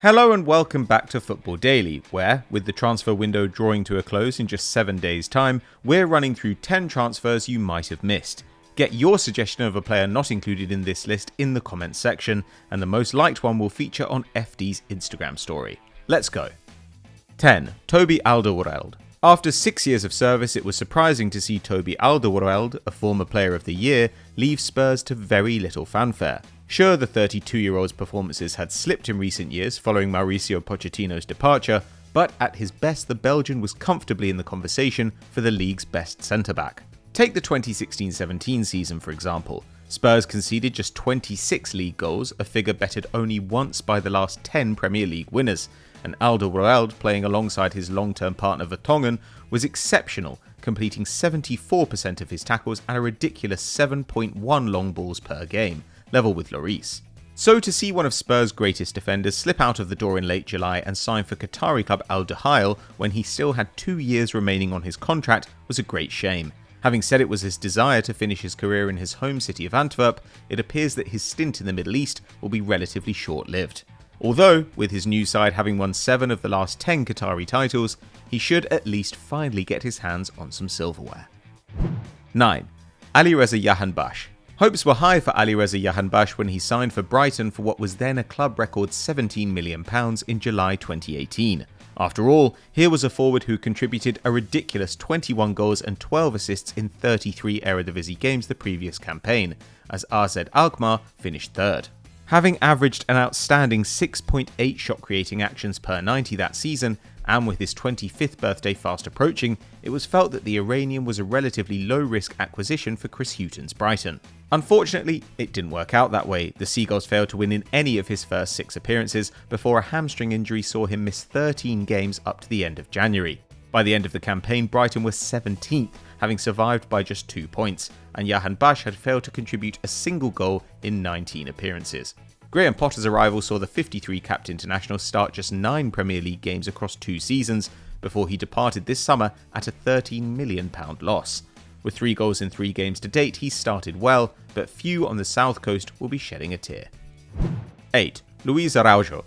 Hello and welcome back to Football Daily, where, with the transfer window drawing to a close in just 7 days' time, we're running through 10 transfers you might have missed. Get your suggestion of a player not included in this list in the comments section, and the most liked one will feature on FD's Instagram story. Let's go. 10. Toby Alderweireld. After 6 years of service, it was surprising to see Toby Alderweireld, a former Player of the Year, leave Spurs to very little fanfare. Sure, the 32-year-old's performances had slipped in recent years following Mauricio Pochettino's departure, but at his best the Belgian was comfortably in the conversation for the league's best centre-back. Take the 2016-17 season for example. Spurs conceded just 26 league goals, a figure bettered only once by the last 10 Premier League winners, and Alderweireld, playing alongside his long-term partner Vertonghen, was exceptional, completing 74% of his tackles and a ridiculous 7.1 long balls per game, level with Lloris. So to see one of Spurs' greatest defenders slip out of the door in late July and sign for Qatari club Al Duhail when he still had 2 years remaining on his contract was a great shame. Having said it was his desire to finish his career in his home city of Antwerp, it appears that his stint in the Middle East will be relatively short-lived. Although, with his new side having won 7 of the last 10 Qatari titles, he should at least finally get his hands on some silverware. 9. Alireza Jahanbakhsh. Hopes were high for Alireza Jahanbakhsh when he signed for Brighton for what was then a club record £17 million in July 2018. After all, here was a forward who contributed a ridiculous 21 goals and 12 assists in 33 Eredivisie games the previous campaign, as AZ Alkmaar finished third. Having averaged an outstanding 6.8 shot-creating actions per 90 that season, and with his 25th birthday fast approaching, it was felt that the Iranian was a relatively low-risk acquisition for Chris Hughton's Brighton. Unfortunately, it didn't work out that way. The Seagulls failed to win in any of his first 6 appearances before a hamstring injury saw him miss 13 games up to the end of January. By the end of the campaign, Brighton was 17th, having survived by just 2 points, and Jahanbaksh had failed to contribute a single goal in 19 appearances. Graham Potter's arrival saw the 53-capped international start just 9 Premier League games across 2 seasons before he departed this summer at a £13 million loss. With 3 goals in 3 games to date, he started well, but few on the south coast will be shedding a tear. 8. Luiz Araujo.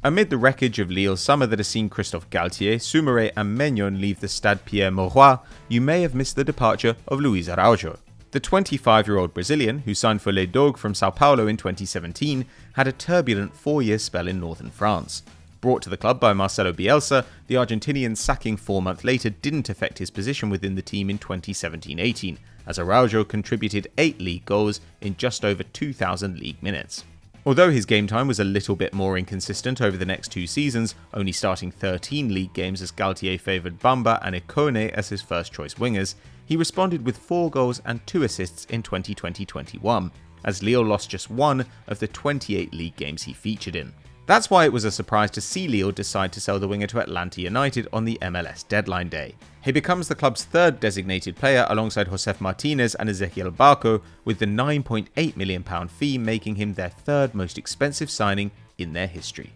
Amid the wreckage of Lille's summer that has seen Christophe Galtier, Soumaré and Maignan leave the Stade Pierre-Mauroy, you may have missed the departure of Luiz Araujo. The 25-year-old Brazilian, who signed for Les Dogues from Sao Paulo in 2017, had a turbulent 4-year spell in northern France. Brought to the club by Marcelo Bielsa, the Argentinian's sacking 4 months later didn't affect his position within the team in 2017-18, as Araujo contributed 8 league goals in just over 2,000 league minutes. Although his game time was a little bit more inconsistent over the next 2 seasons, only starting 13 league games as Galtier favoured Bamba and Ikone as his first-choice wingers, he responded with 4 goals and 2 assists in 2020-21, as Lille lost just 1 of the 28 league games he featured in. That's why it was a surprise to see Lille decide to sell the winger to Atlanta United on the MLS deadline day. He becomes the club's 3rd designated player alongside Josef Martinez and Ezequiel Barco, with the £9.8 million fee making him their 3rd most expensive signing in their history.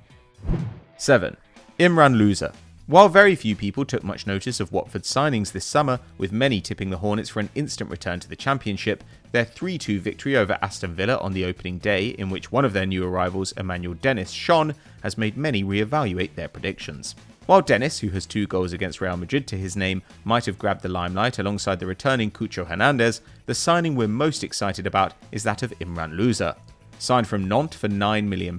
7. Imran Louza. While very few people took much notice of Watford's signings this summer, with many tipping the Hornets for an instant return to the Championship, their 3-2 victory over Aston Villa on the opening day, in which one of their new arrivals, Emmanuel Dennis, shone, has made many re-evaluate their predictions. While Dennis, who has 2 goals against Real Madrid to his name, might have grabbed the limelight alongside the returning Cucho Hernandez, the signing we're most excited about is that of Imran Louza. Signed from Nantes for £9 million,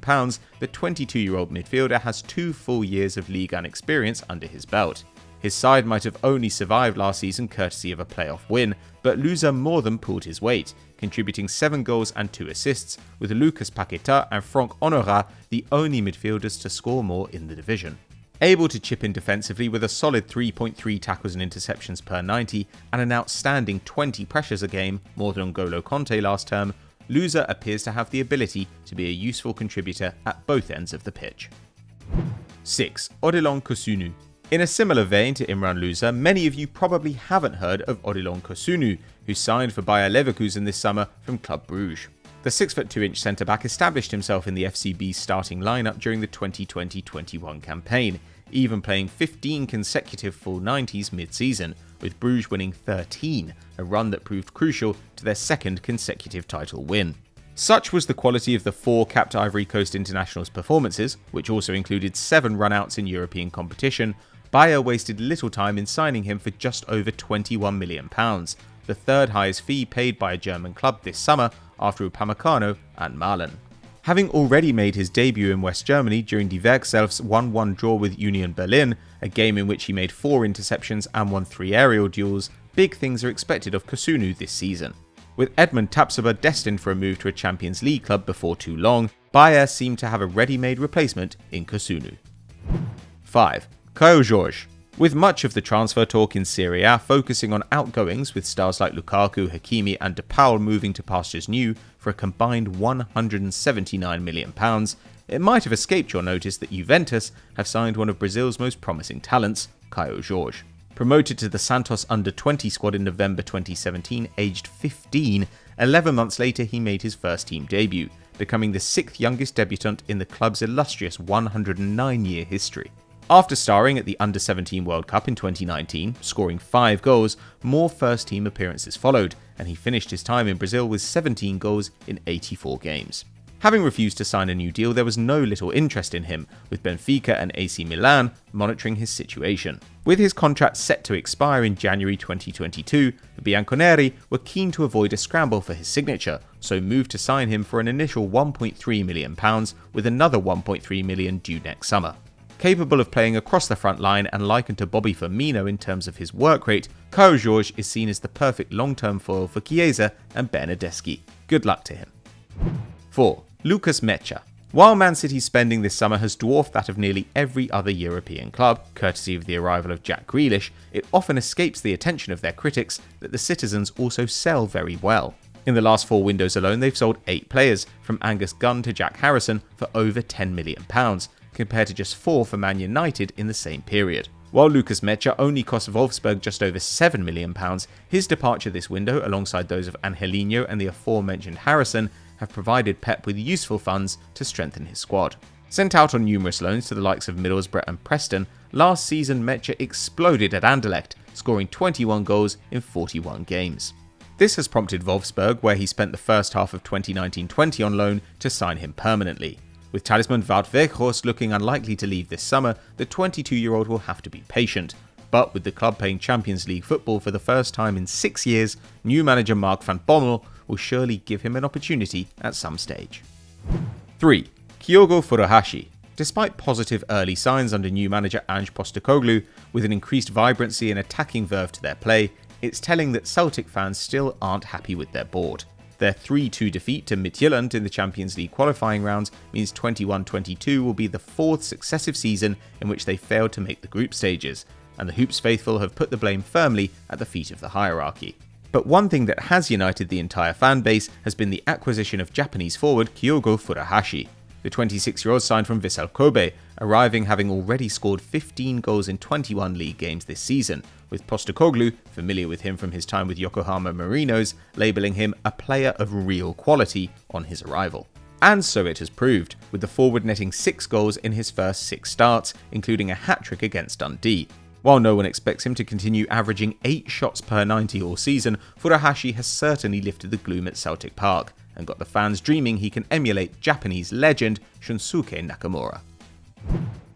the 22-year-old midfielder has 2 full years of Ligue 1 experience under his belt. His side might have only survived last season courtesy of a playoff win, but Louza more than pulled his weight, contributing 7 goals and 2 assists, with Lucas Paqueta and Franck Honorat the only midfielders to score more in the division. Able to chip in defensively with a solid 3.3 tackles and interceptions per 90 and an outstanding 20 pressures a game, more than N'Golo Kanté last term, Louza appears to have the ability to be a useful contributor at both ends of the pitch. 6. Odilon Kossounou. In a similar vein to Imran Louza, many of you probably haven't heard of Odilon Kossounou, who signed for Bayer Leverkusen this summer from Club Brugge. The 6'2" centre-back established himself in the FCB's starting lineup during the 2020-21 campaign, even playing 15 consecutive full 90s mid-season, with Bruges winning 13, a run that proved crucial to their 2nd consecutive title win. Such was the quality of the 4 capped Ivory Coast internationals' performances, which also included 7 run-outs in European competition. Bayer wasted little time in signing him for just over £21 million, the third highest fee paid by a German club this summer after Upamecano and Malen. Having already made his debut in West Germany during Die Werkself's 1-1 draw with Union Berlin, a game in which he made 4 interceptions and won 3 aerial duels, big things are expected of Kossounou this season. With Edmund Tapsoba destined for a move to a Champions League club before too long, Bayer seemed to have a ready-made replacement in Kossounou. 5. Kaio Jorge. With much of the transfer talk in Serie A focusing on outgoings with stars like Lukaku, Hakimi and De Paul moving to pastures new for a combined £179 million, it might have escaped your notice that Juventus have signed one of Brazil's most promising talents, Kaio Jorge. Promoted to the Santos under-20 squad in November 2017, aged 15, 11 months later he made his first team debut, becoming the 6th youngest debutant in the club's illustrious 109-year history. After starring at the Under-17 World Cup in 2019, scoring 5 goals, more first-team appearances followed, and he finished his time in Brazil with 17 goals in 84 games. Having refused to sign a new deal, there was no little interest in him, with Benfica and AC Milan monitoring his situation. With his contract set to expire in January 2022, the Bianconeri were keen to avoid a scramble for his signature, so moved to sign him for an initial £1.3 million, with another £1.3 million due next summer. Capable of playing across the front line and likened to Bobby Firmino in terms of his work rate, Kaio Jorge is seen as the perfect long-term foil for Chiesa and Bernardeschi. Good luck to him. 4. Lukas Nmecha. While Man City's spending this summer has dwarfed that of nearly every other European club, courtesy of the arrival of Jack Grealish, it often escapes the attention of their critics that the citizens also sell very well. In the last 4 windows alone, they've sold 8 players, from Angus Gunn to Jack Harrison, for over £10 million, compared to just 4 for Man United in the same period. While Lukas Nmecha only cost Wolfsburg just over £7 million, his departure this window, alongside those of Angelino and the aforementioned Harrison, have provided Pep with useful funds to strengthen his squad. Sent out on numerous loans to the likes of Middlesbrough and Preston, last season Nmecha exploded at Anderlecht, scoring 21 goals in 41 games. This has prompted Wolfsburg, where he spent the first half of 2019-20 on loan, to sign him permanently. With talisman Wout Weghorst looking unlikely to leave this summer, the 22-year-old will have to be patient. But with the club playing Champions League football for the first time in 6 years, new manager Mark van Bommel will surely give him an opportunity at some stage. 3. Kyogo Furuhashi. Despite positive early signs under new manager Ange Postecoglou, with an increased vibrancy and attacking verve to their play, it's telling that Celtic fans still aren't happy with their board. Their 3-2 defeat to Midtjylland in the Champions League qualifying rounds means 21-22 will be the 4th successive season in which they failed to make the group stages, and the Hoops faithful have put the blame firmly at the feet of the hierarchy. But one thing that has united the entire fan base has been the acquisition of Japanese forward Kyogo Furuhashi. The 26-year-old signed from Vissel Kobe, arriving having already scored 15 goals in 21 league games this season, with Postecoglou, familiar with him from his time with Yokohama Marinos, labelling him a player of real quality on his arrival. And so it has proved, with the forward netting 6 goals in his first 6 starts, including a hat-trick against Dundee. While no one expects him to continue averaging 8 shots per 90 all season, Furuhashi has certainly lifted the gloom at Celtic Park, and got the fans dreaming he can emulate Japanese legend Shunsuke Nakamura.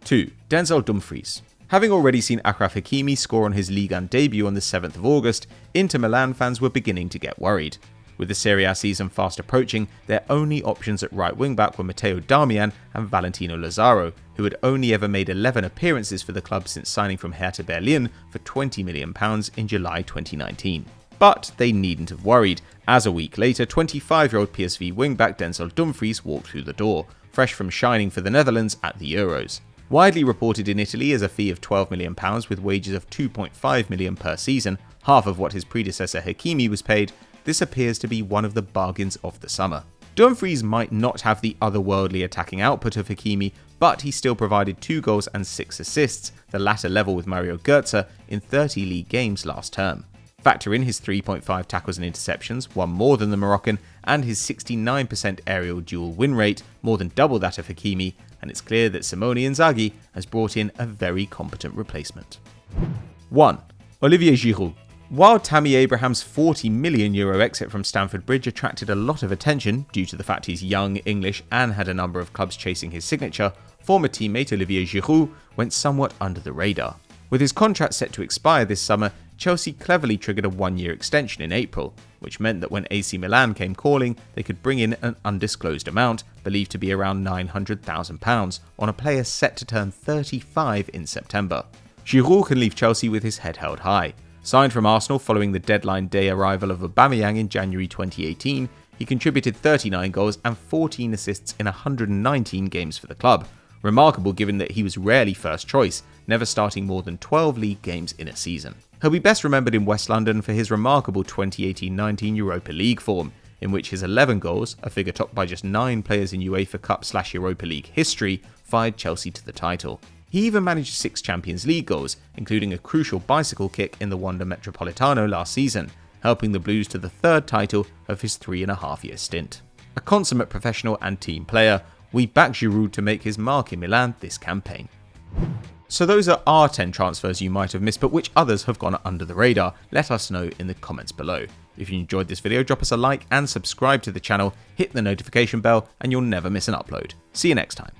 2. Denzel Dumfries. Having already seen Achraf Hakimi score on his Ligue 1 debut on the 7th of August, Inter Milan fans were beginning to get worried. With the Serie A season fast approaching, their only options at right wing-back were Matteo Darmian and Valentino Lazaro, who had only ever made 11 appearances for the club since signing from Hertha Berlin for £20 million in July 2019. But they needn't have worried, as a week later 25-year-old PSV wing-back Denzel Dumfries walked through the door, fresh from shining for the Netherlands at the Euros. Widely reported in Italy as a fee of £12 million with wages of £2.5 million per season, half of what his predecessor Hakimi was paid, this appears to be one of the bargains of the summer. Dumfries might not have the otherworldly attacking output of Hakimi, but he still provided 2 goals and 6 assists, the latter level with Mario Götze, in 30 league games last term. Factor in his 3.5 tackles and interceptions, one more than the Moroccan, and his 69% aerial duel win rate, more than double that of Hakimi, and it's clear that Simone Inzaghi has brought in a very competent replacement. 1. Olivier Giroud. While Tammy Abraham's €40 million exit from Stamford Bridge attracted a lot of attention due to the fact he's young, English and had a number of clubs chasing his signature, former teammate Olivier Giroud went somewhat under the radar. With his contract set to expire this summer, Chelsea cleverly triggered a one-year extension in April, which meant that when AC Milan came calling, they could bring in an undisclosed amount, believed to be around £900,000, on a player set to turn 35 in September. Giroud can leave Chelsea with his head held high. Signed from Arsenal following the deadline day arrival of Aubameyang in January 2018, he contributed 39 goals and 14 assists in 119 games for the club. Remarkable given that he was rarely first choice, never starting more than 12 league games in a season. He'll be best remembered in West London for his remarkable 2018-19 Europa League form, in which his 11 goals, a figure topped by just 9 players in UEFA Cup/Europa League history, fired Chelsea to the title. He even managed 6 Champions League goals, including a crucial bicycle kick in the Wanda Metropolitano last season, helping the Blues to the 3rd title of his 3.5-year stint. A consummate professional and team player, we back Giroud to make his mark in Milan this campaign. So those are our 10 transfers you might have missed, but which others have gone under the radar? Let us know in the comments below. If you enjoyed this video, drop us a like and subscribe to the channel, hit the notification bell and you'll never miss an upload. See you next time.